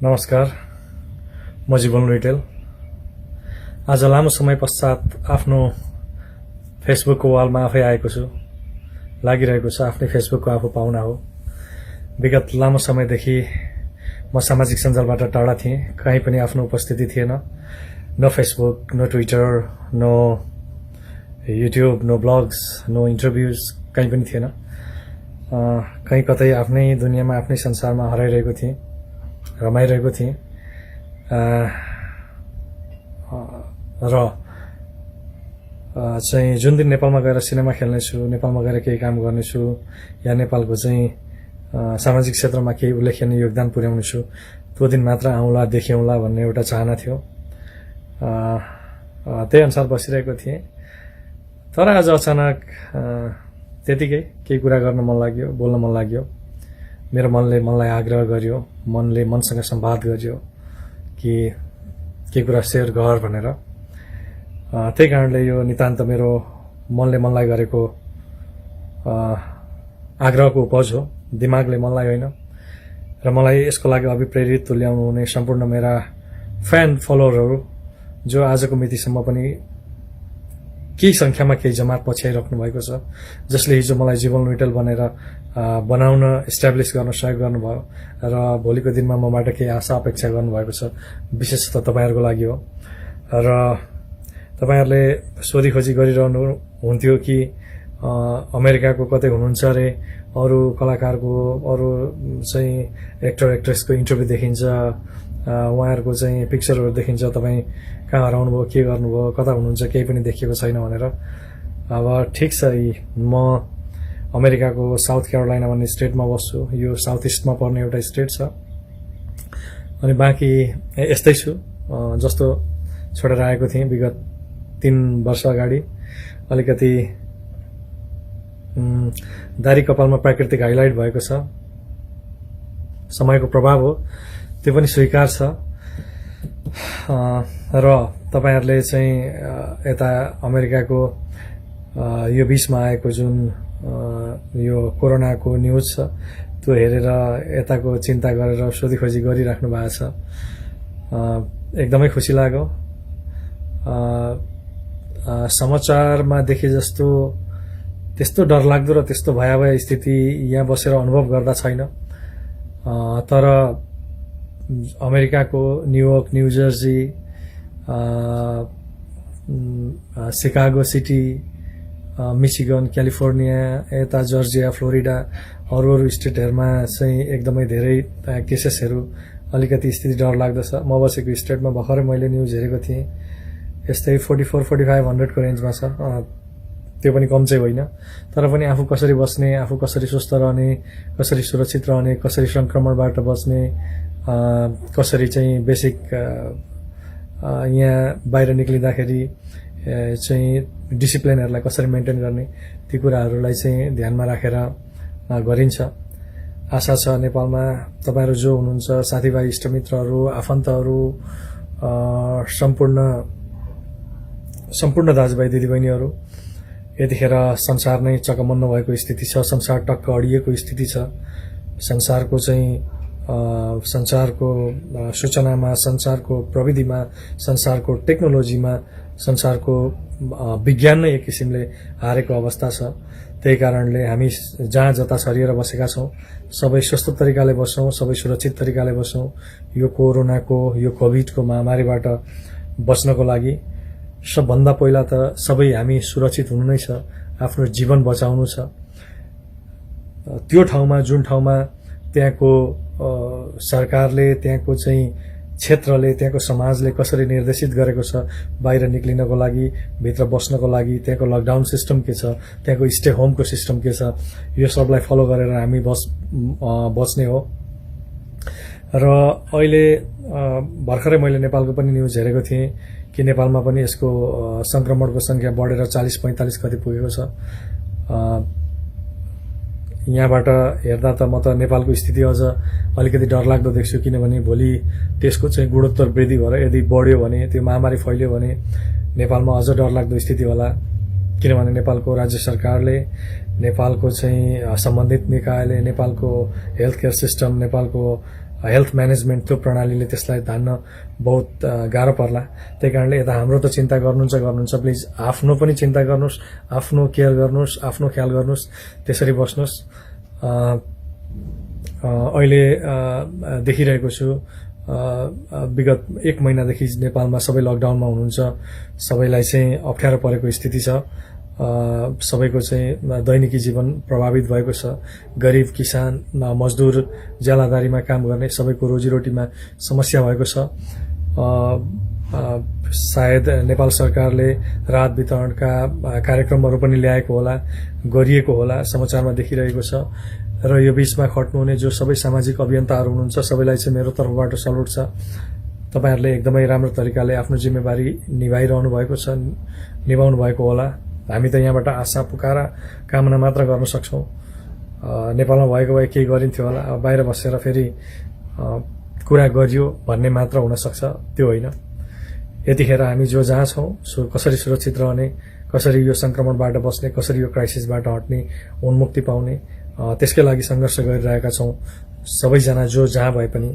नमस्कार, म जीवन लुइटेल। आज लामो समय पश्चात आफ्नो फेसबुकको वालमा आफै आएको छु। लागिरहेको छ आफ्नै फेसबुकको आफू पाहुना हो। विगत लामो समयदेखि म सामाजिक सञ्जालबाट टाढा थिएँ। कहीँ पनि आफ्नो उपस्थिति थिएन। No Facebook, no Twitter, no YouTube, no blogs, no interviews, कहीँ पनि थिएन। कहीँ कतै आफ्नै दुनियाँमा आफ्नै संसारमा हराइरहेको थिएँ, रमाइरहेको थिएँ। र चाहिँ जुन दिन नेपालमा गएर सिनेमा खेल्नेछु, नेपालमा गएर केही काम गर्नेछु, या नेपालको चाहिँ सामाजिक क्षेत्रमा केही उल्लेखनीय योगदान पुर्याउनेछु, त्यो दिन मात्र आउँला, देखिउँला भन्ने एउटा चाहना थियो। त्यही अनुसार बसिरहेको थिएँ। तर आज अचानक त्यतिकै केही कुरा गर्न मन लाग्यो, बोल्न मन लाग्यो। मेरो मनले मनलाई आग्रह गर्यो, मनले मनसँग संवाद गर्यो कि के कुरा सेयर गर भनेर। त्यही कारणले यो नितान्त मेरो मनले मनलाई गरेको आग्रहको उपज हो, दिमागले मनलाई होइन। र मलाई यसको लागि अभिप्रेरित तुल्याउनु हुने सम्पूर्ण मेरा फ्यान फलोअरहरू जो आजको मितिसम्म पनि केही संख्यामा केही जमात पछ्याइराख्नु भएको छ, जसले हिजो मलाई जीवन लुइटेल भनेर बनाउन इस्टाब्लिस गर्न सहयोग गर्नुभयो र भोलिको दिनमा मबाट केही आशा अपेक्षा गर्नुभएको छ, विशेषतः तपाईहरुको लागि हो। र तपाईहरुले सोधी खोजी गरिरहनु हुन्थ्यो कि अमेरिकाको कतै हुनुहुन्छ रे, अरू कलाकारको, अरू चाहिँ एक्टर एक्ट्रेसको इन्टरभ्यू देखिन्छ, उहाँहरुको चाहिँ पिक्चरहरु देखिन्छ, तपाई कहाँ हराउनुभयो, के गर्नुभयो, कता हुनुहुन्छ, केही पनि देखिएको छैन भनेर। अब ठिक छ, म अमेरिकाको साउथ क्यारोलाइना भन्ने स्टेटमा बस्छु। यो साउथ इस्टमा पर्ने एउटा स्टेट छ। अनि बाँकी यस्तै छु जस्तो छोडेर आएको थिएँ विगत 3 वर्ष अगाडि। अलिकति दारी कपालमा प्राकृतिक हाइलाइट भएको छ, समयको प्रभाव हो, त्यो पनि स्वीकार छ। र तपाईहरुले चाहिँ यता अमेरिकाको यो बीचमा आएको जुन यो कोरोनाको न्यूज छ, त्यो हेरेर यताको चिन्ता गरेर सोधी खोजी गरिराख्नु भएको छ। एकदमै खुसी लाग्यो। समाचारमा देखे जस्तो त्यस्तो डरलाग्दो र त्यस्तो भयावह स्थिति यहाँ बसेर अनुभव गर्दा छैन। तर अमेरिकाको New York, new Jersey, Chicago city, Michigan, California, यता जर्जिया, फ्लोरिडा, अरू स्टेटहरुमा चाहिँ एकदमै धेरै केसेसहरु, अलिकति स्थिति डरलाग्दो छ। म बसेको स्टेटमा भर्खरै मैले न्यूज हेरेको थिएँ, यस्तै 44-4500 को रेन्जमा छ। त्यो पनि कम चाहिँ होइन। तर पनि आफू कसरी बस्ने, आफू कसरी स्वस्थ रहने, कसरी सुरक्षित रहने, कसरी संक्रमणबाट बच्ने, कसरी चाहिँ बेसिक यहाँ बाहिर निक्लिँदाखेरि चाहिँ डिसिप्लिनहरुलाई कसरी मेन्टेन गर्ने, ती कुराहरुलाई चाहिँ ध्यानमा राखेर गरिन्छ। आशा छ नेपालमा तपाईहरु जो हुनुहुन्छ, साथीभाइ, इष्टमित्रहरु, आफन्तहरु, सम्पूर्ण दाजुभाइ दिदीबहिनीहरु, यतिखेर संसार नै चकमन्न भएको स्थिति छ। संसार टक्क अडिएको स्थिति छ। संसारको चाहिँ संसारको सूचनामा, संसारको प्रविधिमा, संसारको टेक्नोलोजीमा, संसारको विज्ञान नै एक किसिमले हारेको अवस्था छ। त्यही कारणले हामी जहाँ जता छरिएर बसेका छौं, सबै स्वस्थ तरिकाले बसौं, सबै सुरक्षित तरिकाले बसौं। यो कोरोनाको, यो कोभिडको महामारीबाट बच्नको लागि सबभन्दा पहिला त सबै हामी सुरक्षित हुनु नै छ, आफ्नो जीवन बचाउनु छ। त्यो ठाउँमा, जुन ठाउँमा त्यहाँको सरकारले, त्यहाँको चाहिँ क्षेत्रले, त्यहाँको समाजले कसरी निर्देशित गरेको छ बाहिर निक्लिनको लागि, भित्र बस्नको लागि, त्यहाँको लकडाउन सिस्टम के छ, त्यहाँको स्टे होमको सिस्टम के छ, यो सबलाई फलो गरेर हामी बच्ने हो। र अहिले भर्खरै मैले नेपालको पनि न्यूज हेरेको थिएँ कि नेपालमा पनि यसको संक्रमणको संख्या बढेर 40-45 कति पुगेको छ। यहाँबाट हेर्दा त म त नेपालको स्थिति अझ अलिकति डरलाग्दो देख्छु, किनभने भोलि त्यसको चाहिँ गुणोत्तर वृद्धि भएर यदि बढ्यो भने, त्यो महामारी फैल्यो भने नेपालमा अझ डरलाग्दो स्थिति होला। किनभने नेपालको राज्य सरकारले, नेपालको चाहिँ सम्बन्धित निकायले, नेपालको हेल्थ केयर सिस्टम, नेपालको हेल्थ म्यानेजमेन्ट त्यो प्रणालीले त्यसलाई धान्न बहुत गाह्रो पर्ला। त्यही कारणले यता हाम्रो त चिन्ता गर्नुहुन्छ प्लिज आफ्नो पनि चिन्ता गर्नुहोस्, आफ्नो केयर गर्नुहोस्, आफ्नो ख्याल गर्नुहोस्, त्यसरी बस्नुहोस्। अहिले देखिरहेको छु विगत 1 महिनादेखि नेपालमा सबै लकडाउनमा हुनुहुन्छ, सबैलाई चाहिँ अप्ठ्यारो परेको स्थिति छ। सबैको चाहिँ दैनिकी जीवन प्रभावित भएको छ। गरिब, किसान, मजदुर, ज्यालादारीमा काम गर्ने सबैको रोजीरोटीमा समस्या भएको छ। सायद नेपाल सरकारले राहत वितरणका कार्यक्रमहरू पनि ल्याएको होला, गरिएको होला, समाचारमा देखिरहेको छ। र यो बीचमा खट्नुहुने जो सबै सामाजिक अभियन्ताहरू हुनुहुन्छ सबैलाई चाहिँ मेरो तर्फबाट सल्युट छ। तपाईहरुले एकदमै राम्रो तरिकाले आफ्नो जिम्मेवारी निभाइरहनु भएको छ, निभाउनु भएको होला। हामी त यहाँबाट आशा पुकारा कामना मात्र गर्न सक्छौं। नेपालमा भएको भए केही गरिन्थ्यो होला, अब बाहिर बसेर फेरि कुरा गरियो भन्ने मात्र हुन सक्छ, त्यो होइन। यतिखेर हामी जो जहाँ छौं कसरी सुरक्षित रहने, कसरी यो संक्रमणबाट बस्ने, कसरी यो क्राइसिसबाट हट्ने, उन्मुक्ति पाउने, त्यसकै लागि संघर्ष गरिरहेका छौं सबैजना जो जहाँ भए पनि।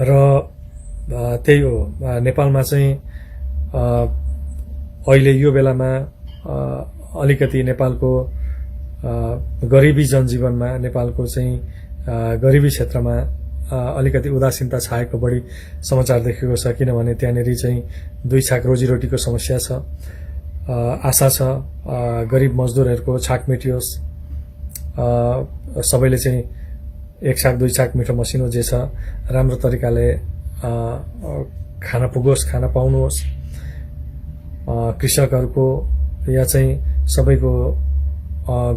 र त्यही हो, नेपालमा चाहिँ अहिले यो बेलामा अलिकति नेपालको गरिबी जनजीवनमा, नेपालको चाहिँ गरिबी क्षेत्रमा अलिकति उदासीनता छाएको बढी समाचार देखेको छ। किनभने त्यहाँनेरि चाहिँ 2 छाक रोजीरोटीको समस्या छ। आशा छ गरिब मजदुरहरूको छाक मेटियोस्, सबैले चाहिँ 1 छाक 2 छाक मिठो मसिनो जे छ राम्रो तरिकाले खान पुगोस्, खान पाउनुहोस्। कृषकहरूको या चाहिँ सबैको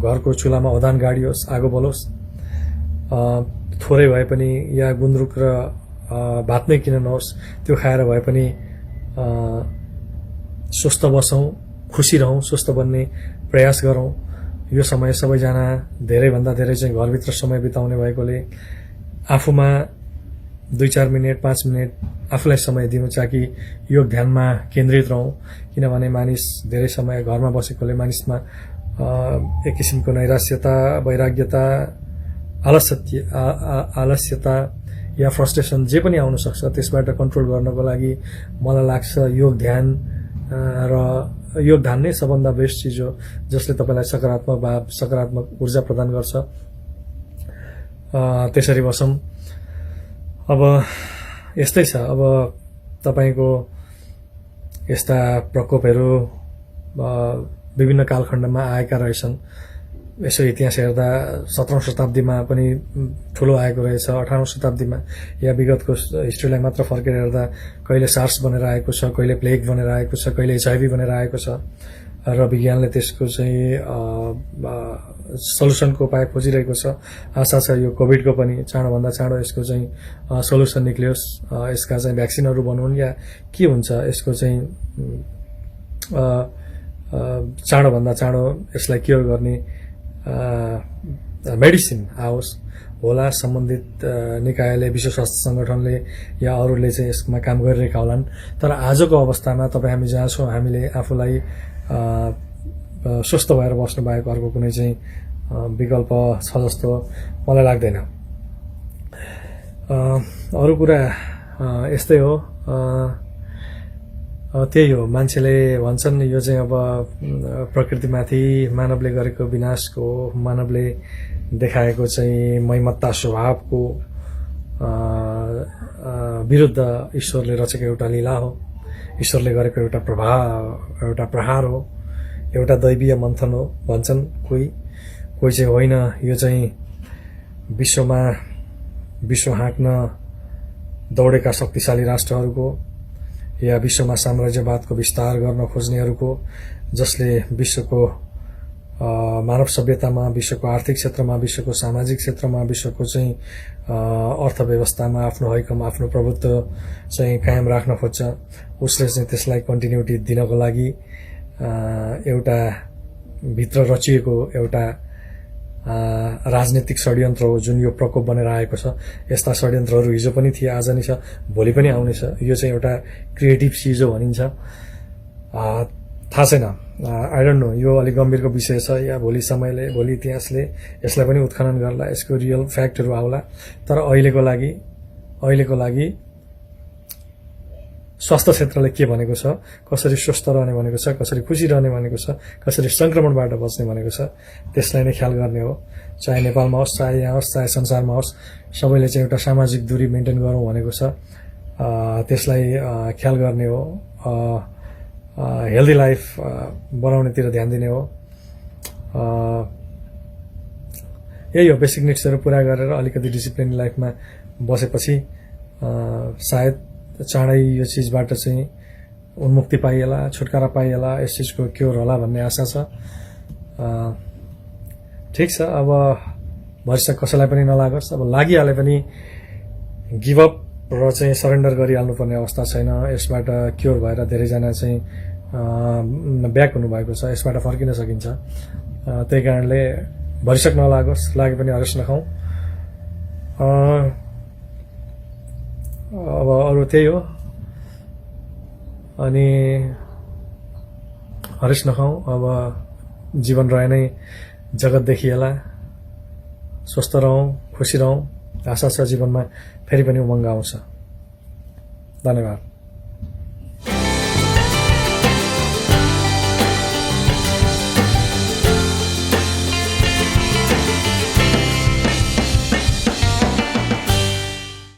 घरको चुलामा ओदान गाडियोस्, आगो बलोस्। थोरै भए पनि या गुन्द्रुक र भात नै किन नहोस्, त्यो खाएर भए पनि स्वस्थ बसौं, खुसी रहौं, स्वस्थ बन्ने प्रयास गरौं। यो समय सबैजना धेरैभन्दा धेरै चाहिँ घरभित्र समय बिताउने भएकोले आफूमा 2-4 मिनेट 5 मिनेट आफूलाई समय दिनु ताकि योग ध्यानमा केन्द्रित रहौं। किनभने मानिस धेरै समय घरमा बसेकोले मानिसमा एक किसिमको नैराश्यता, वैराग्यता, आलस्यता या फ्रस्ट्रेसन जे पनि आउन सक्छ। त्यसबाट कन्ट्रोल गर्नको लागि मलाई लाग्छ योग ध्यान र योग ध्यान नै सबभन्दा बेस्ट चिज हो, जसले तपाईलाई सकारात्मक भाव, सकारात्मक ऊर्जा प्रदान गर्छ। त्यसरी बसौं। अब यस्तै छ। अब तपाईको यस्ता प्रकोपहरू विभिन्न कालखण्डमा आएका रहेछन्। यसो इतिहास हेर्दा 17औं शताब्दीमा पनि ठूलो आएको रहेछ, 18औं शताब्दीमा या विगतको हिस्ट्रीलाई मात्र फर्केर हेर्दा कहिले सार्स बनेर आएको छ, कहिले प्लेग बनेर आएको छ, कहिले एचआईभी बनेर आएको छ। र विज्ञानले त्यसको चाहिँ सल्युसनको उपाय खोजिरहेको छ। आशा छ यो कोभिडको पनि चाँडोभन्दा चाँडो यसको चाहिँ सल्युसन निक्लियोस्, यसका चाहिँ भ्याक्सिनहरू बनुन् या के हुन्छ यसको चाहिँ चाँडोभन्दा चाँडो यसलाई क्योर गर्ने मेडिसिन आओस् होला। सम्बन्धित निकायले, विश्व स्वास्थ्य संगठनले या अरूले चाहिँ यसमा काम गरिरहेका होलान्। तर आजको अवस्थामा तपाईँ हामी जहाँ छौँ, हामीले आफूलाई स्वस्थ भएर बस्नु बाहेक अर्को कुनै चाहिँ विकल्प छ जस्तो मलाई लाग्दैन। अरू कुरा यस्तै हो। त्यही हो, मान्छेले भन्छन् यो चाहिँ अब प्रकृतिमाथि मानवले गरेको विनाशको, मानवले देखाएको चाहिँ मैमत्ता स्वभावको विरुद्ध ईश्वरले रचेको एउटा लीला हो, ईश्वरले गरेको एउटा प्रहार हो, एउटा दैवीय मन्थन हो भन्छन् कोही चाहिँ होइन। यो चाहिँ विश्व हाँक्न दौडेका शक्तिशाली राष्ट्रहरूको या विश्वमा साम्राज्यवादको विस्तार गर्न खोज्नेहरूको, जसले विश्वको मानव सभ्यतामा, विश्वको आर्थिक क्षेत्रमा, विश्वको सामाजिक क्षेत्रमा, विश्वको चाहिँ अर्थव्यवस्थामा आफ्नो हैकम, आफ्नो प्रभुत्व चाहिँ कायम राख्न खोज्छ। उसले चाहिँ त्यसलाई कन्टिन्युटी दिनको लागि एउटा भित्र रचिएको एउटा राजनीतिक षड्यन्त्र हो, जुन यो प्रकोप बनेर आएको छ। यस्ता षड्यन्त्रहरू हिजो पनि थिए, आज नै छ, भोलि पनि आउनेछ। यो चाहिँ एउटा क्रिएटिभ चिज हो भनिन्छ। थाहा छैन, आई डोन्ट नो, यो अलिक गम्भीरको विषय छ या भोलि समयले, भोलि इतिहासले यसलाई पनि उत्खनन गर्ला, यसको रियल फ्याक्टहरू आउला। तर अहिलेको लागि स्वास्थ्य क्षेत्रले के भनेको छ, कसरी स्वस्थ रहने भनेको छ, कसरी खुसी रहने भनेको छ, कसरी संक्रमणबाट बच्ने भनेको छ, त्यसलाई नै ख्याल गर्ने हो। चाहे नेपालमा होस्, चाहे यहाँ होस्, चाहे संसारमा होस्, सबैले चाहिँ एउटा सामाजिक दूरी मेन्टेन गरौँ भनेको छ। त्यसलाई ख्याल गर्ने हो। हेल्दी लाइफ बनाउनेतिर ध्यान दिने हो। यही हो, बेसिक निड्सहरू पूरा गरेर अलिकति डिसिप्लिन लाइफमा बसेपछि सायद चाँडै यो चिजबाट चाहिँ उन्मुक्ति पाइएला, छुटकारा पाइएला, यस चिजको क्योर होला भन्ने आशा छ। ठिक छ, अब भविष्य कसैलाई पनि नलागोस्। अब लागिहाले पनि गिभअप र चाहिँ सरेन्डर गरिहाल्नुपर्ने अवस्था छैन। यसबाट क्योर भएर धेरैजना चाहिँ ब्याक हुनुभएको छ, यसबाट फर्किन सकिन्छ। त्यही कारणले भरिसक नलागोस्, लागे पनि हरेस नखाउँ। अब अरू त्यही हो, अनि हरेस नखाउँ। अब जीवन रहे नै जगत देखिएला। स्वस्थ रहौँ, खुसी रहौँ। आशा छ जीवनमा फेरि पनि उमङ्ग आउँछ। धन्यवाद।